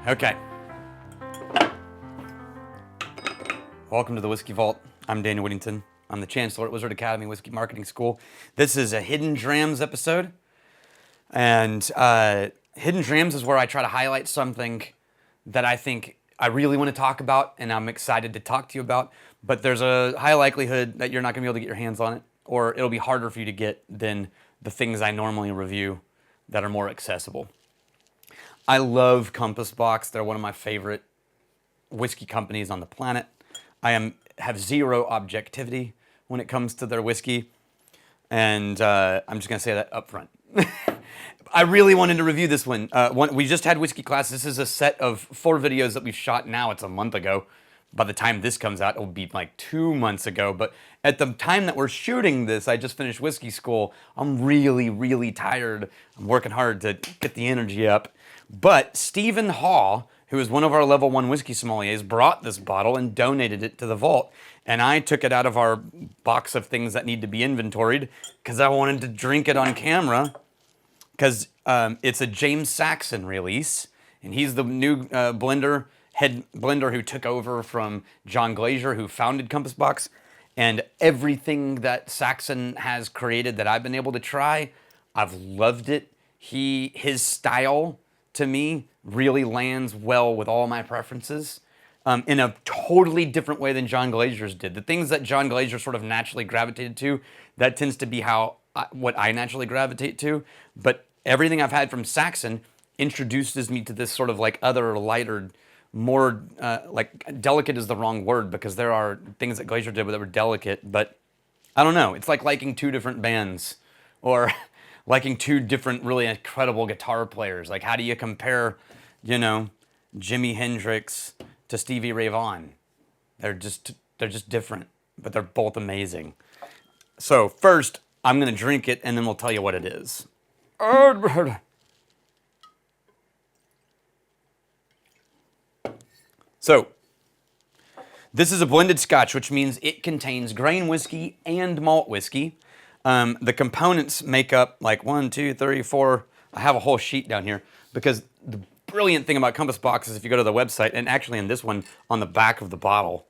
Okay. Welcome to the Whiskey Vault. I'm Daniel Whittington. I'm the Chancellor at Wizard Academy Whiskey Marketing School. This is a Hidden Drams episode. And Hidden Drams is where I try to highlight something that I think I really want to talk about and I'm excited to talk to you about. But there's a high likelihood that you're not going to be able to get your hands on it, or it'll be harder for you to get than the things I normally review that are more accessible. I love Compass Box. They're one of my favorite whiskey companies on the planet. I have zero objectivity when it comes to their whiskey, and I'm just going to say that up front. I really wanted to review this one. We just had whiskey class. This is a set of 4 videos that we've shot now. It's a month ago. By the time this comes out, it'll be like 2 months ago. But at the time that we're shooting this, I just finished whiskey school. I'm really, really tired. I'm working hard to get the energy up. But Stephen Hall, who is one of our level 1 whiskey sommeliers, brought this bottle and donated it to the vault. And I took it out of our box of things that need to be inventoried because I wanted to drink it on camera, because it's a James Saxon release. And he's the new head blender who took over from John Glazier, who founded Compass Box. And everything that Saxon has created that I've been able to try, I've loved it. His style, to me, really lands well with all my preferences in a totally different way than John Glazier's did. The things that John Glazier sort of naturally gravitated to, that tends to be what I naturally gravitate to. But everything I've had from Saxon introduces me to this sort of like other lighter, more like delicate is the wrong word, because there are things that Glazier did that were delicate, but I don't know. It's like liking 2 different bands, or liking 2 different really incredible guitar players. Like, how do you compare, Jimi Hendrix to Stevie Ray Vaughan? They're just different, but they're both amazing. So first, I'm gonna drink it, and then we'll tell you what it is. So, this is a blended scotch, which means it contains grain whiskey and malt whiskey. The components make up like 1, 2, 3, 4. I have a whole sheet down here, because the brilliant thing about Compass Box is if you go to the website, and actually in this one on the back of the bottle,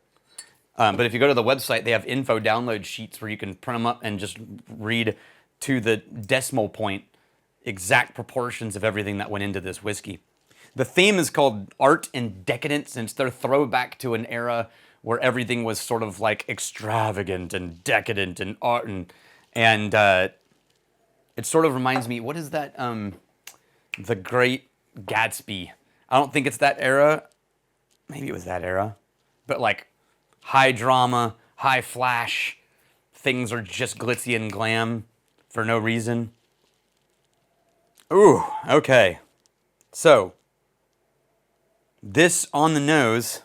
but if you go to the website, they have info download sheets where you can print them up and just read to the decimal point exact proportions of everything that went into this whiskey. The theme is called Art and Decadence, and it's their throwback to an era where everything was sort of like extravagant and decadent and art, and it sort of reminds me, what is that, The Great Gatsby? I don't think it's that era. Maybe it was that era. But like high drama, high flash, things are just glitzy and glam for no reason. Ooh, okay. So, this on the nose,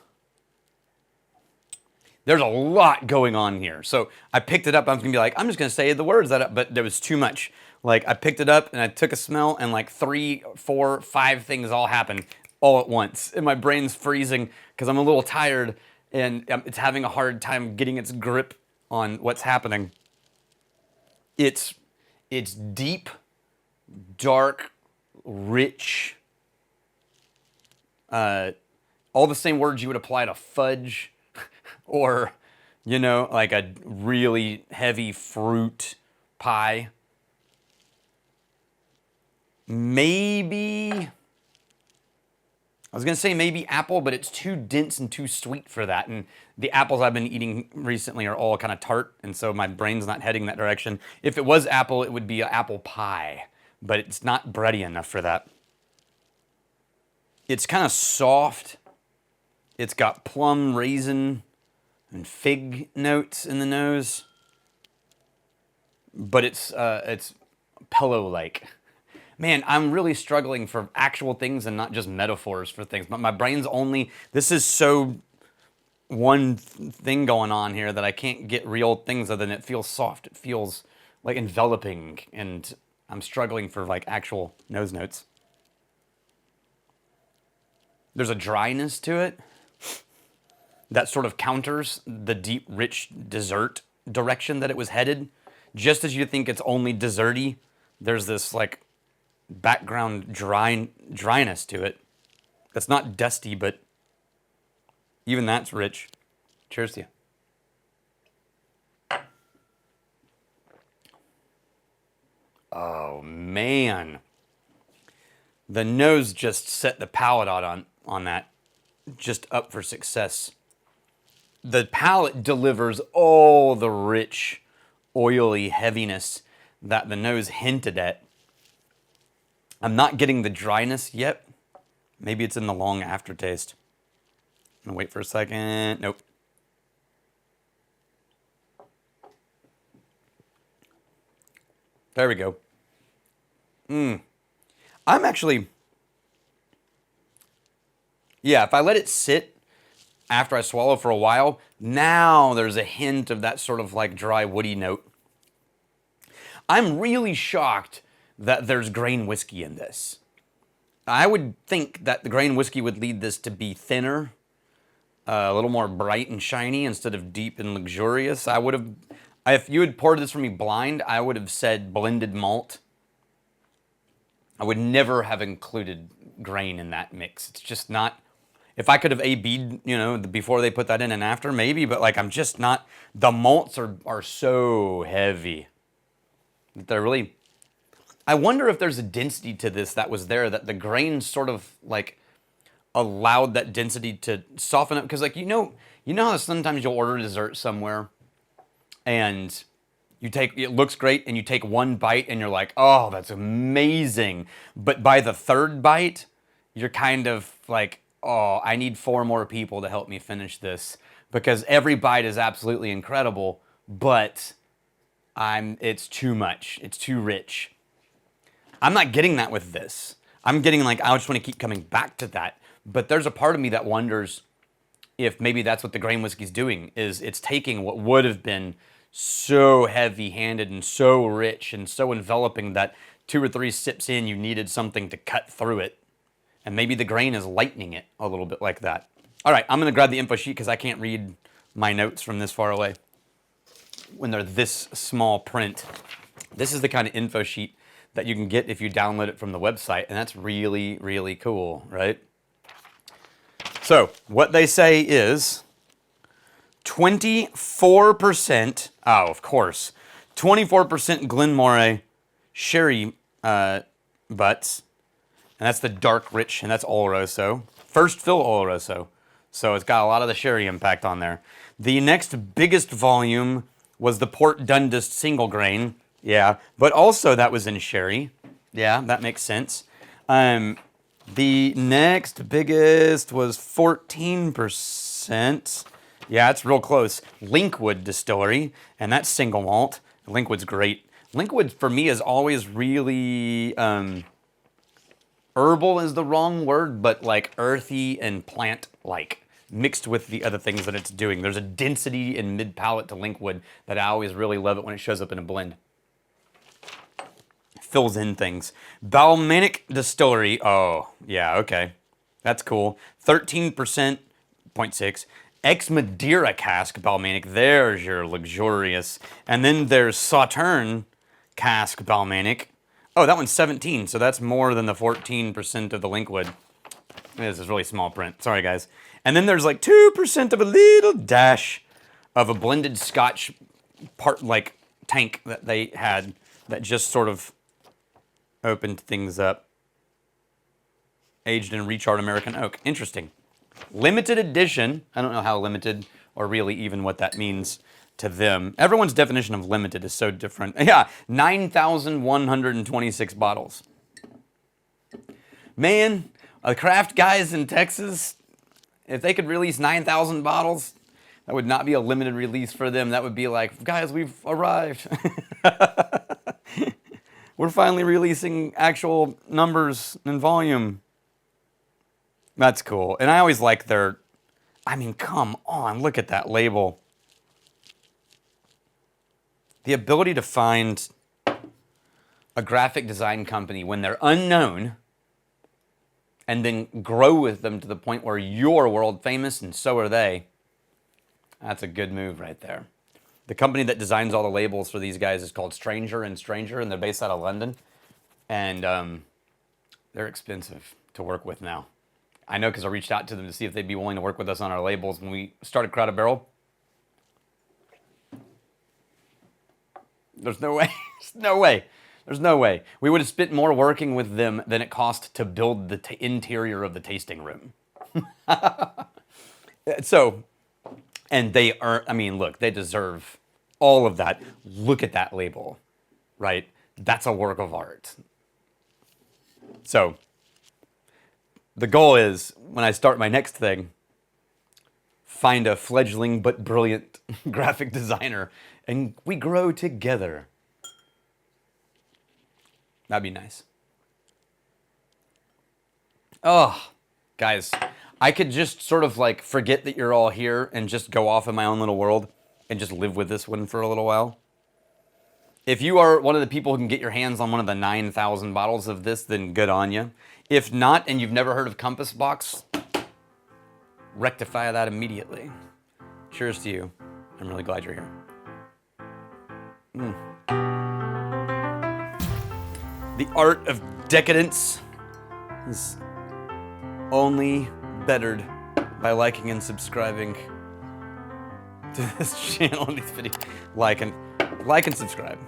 there's a lot going on here. So I picked it up. I was gonna be like, I'm just gonna say the words but there was too much. Like, I picked it up and I took a smell, and like 3, 4, 5 things all happened all at once. And my brain's freezing because I'm a little tired, and it's having a hard time getting its grip on what's happening. It's deep, dark, rich, all the same words you would apply to fudge, or, like a really heavy fruit pie. Maybe, I was going to say maybe apple, but it's too dense and too sweet for that. And the apples I've been eating recently are all kind of tart, and so my brain's not heading that direction. If it was apple, it would be an apple pie, but it's not bready enough for that. It's kind of soft. It's got plum, raisin, and fig notes in the nose, but it's pillow-like. Man, I'm really struggling for actual things and not just metaphors for things. But my brain's this is so one thing going on here that I can't get real things other than it feels soft. It feels like enveloping, and I'm struggling for like actual nose notes. There's a dryness to it that sort of counters the deep, rich dessert direction that it was headed. Just as you think it's only desserty, there's this like background dryness to it. That's not dusty, but even that's rich. Cheers to you. Oh, man. The nose just set the palate out on that. Just up for success. The palate delivers all the rich, oily heaviness that the nose hinted at. I'm not getting the dryness yet. Maybe it's in the long aftertaste. I'm gonna wait for a second. Nope. There we go. I'm actually, yeah, if I let it sit after I swallow for a while, now there's a hint of that sort of like dry woody note. I'm really shocked that there's grain whiskey in this. I would think that the grain whiskey would lead this to be thinner, a little more bright and shiny instead of deep and luxurious. I would have, if you had poured this for me blind, I would have said blended malt. I would never have included grain in that mix. It's just not, if I could have A-B'd, you know, before they put that in and after, maybe, but like I'm just not, the malts are so heavy. They're really, I wonder if there's a density to this that was there, that the grain sort of like allowed that density to soften up. Because like, you know how sometimes you'll order dessert somewhere and you take, it looks great and you take one bite and you're like, oh, that's amazing. But by the third bite, you're kind of like, oh, I need 4 more people to help me finish this because every bite is absolutely incredible, but it's too much. It's too rich. I'm not getting that with this. I'm getting like, I just want to keep coming back to that. But there's a part of me that wonders if maybe that's what the grain whiskey's doing, is it's taking what would have been so heavy-handed and so rich and so enveloping that 2 or 3 sips in, you needed something to cut through it. And maybe the grain is lightening it a little bit like that. All right, I'm going to grab the info sheet because I can't read my notes from this far away when they're this small print. This is the kind of info sheet that you can get if you download it from the website, and that's really, really cool, right? So, what they say is 24%, oh, of course, 24% Glenmorangie sherry butts, and that's the dark, rich, and that's Oloroso. First fill Oloroso, so it's got a lot of the sherry impact on there. The next biggest volume was the Port Dundas single grain, yeah, but also that was in sherry. Yeah, that makes sense. The next biggest was 14%. Yeah, it's real close. Linkwood Distillery, and that's single malt. Linkwood's great. Linkwood, for me, is always really, herbal is the wrong word, but like earthy and plant-like, mixed with the other things that it's doing. There's a density in mid-palate to Linkwood that I always really love it when it shows up in a blend. Fills in things. Balmanic Distillery. Oh, yeah, okay. That's cool. 13%, 0.6. Ex-Madeira cask Balmanic. There's your luxurious. And then there's Sauterne cask Balmanic. Oh, that one's 17, so that's more than the 14% of the Linkwood. This is really small print. Sorry, guys. And then there's like 2% of a little dash of a blended Scotch like tank that they had that just sort of opened things up. Aged in recharred American oak. Interesting. Limited edition. I don't know how limited or really even what that means to them. Everyone's definition of limited is so different. Yeah, 9,126 bottles. Man, the craft guys in Texas, if they could release 9,000 bottles, that would not be a limited release for them. That would be like, guys, we've arrived. We're finally releasing actual numbers and volume. That's cool. And I always like their, I mean, come on, look at that label. The ability to find a graphic design company when they're unknown and then grow with them to the point where you're world famous and so are they. That's a good move right there. The company that designs all the labels for these guys is called Stranger and Stranger, and they're based out of London. And they're expensive to work with now. I know because I reached out to them to see if they'd be willing to work with us on our labels when we started Crowded Barrel. There's no way. There's no way. There's no way. We would have spent more working with them than it cost to build the interior of the tasting room. So, and they are, I mean, look, they deserve all of that. Look at that label, right? That's a work of art. So, the goal is, when I start my next thing, find a fledgling but brilliant graphic designer, and we grow together. That'd be nice. Oh, guys, I could just sort of like forget that you're all here and just go off in my own little world and just live with this one for a little while. If you are one of the people who can get your hands on one of the 9,000 bottles of this, then good on you. If not, and you've never heard of Compass Box, rectify that immediately. Cheers to you. I'm really glad you're here. The art of decadence is only bettered by liking and subscribing to this channel and these videos. Like and subscribe.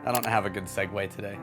I don't have a good segue today.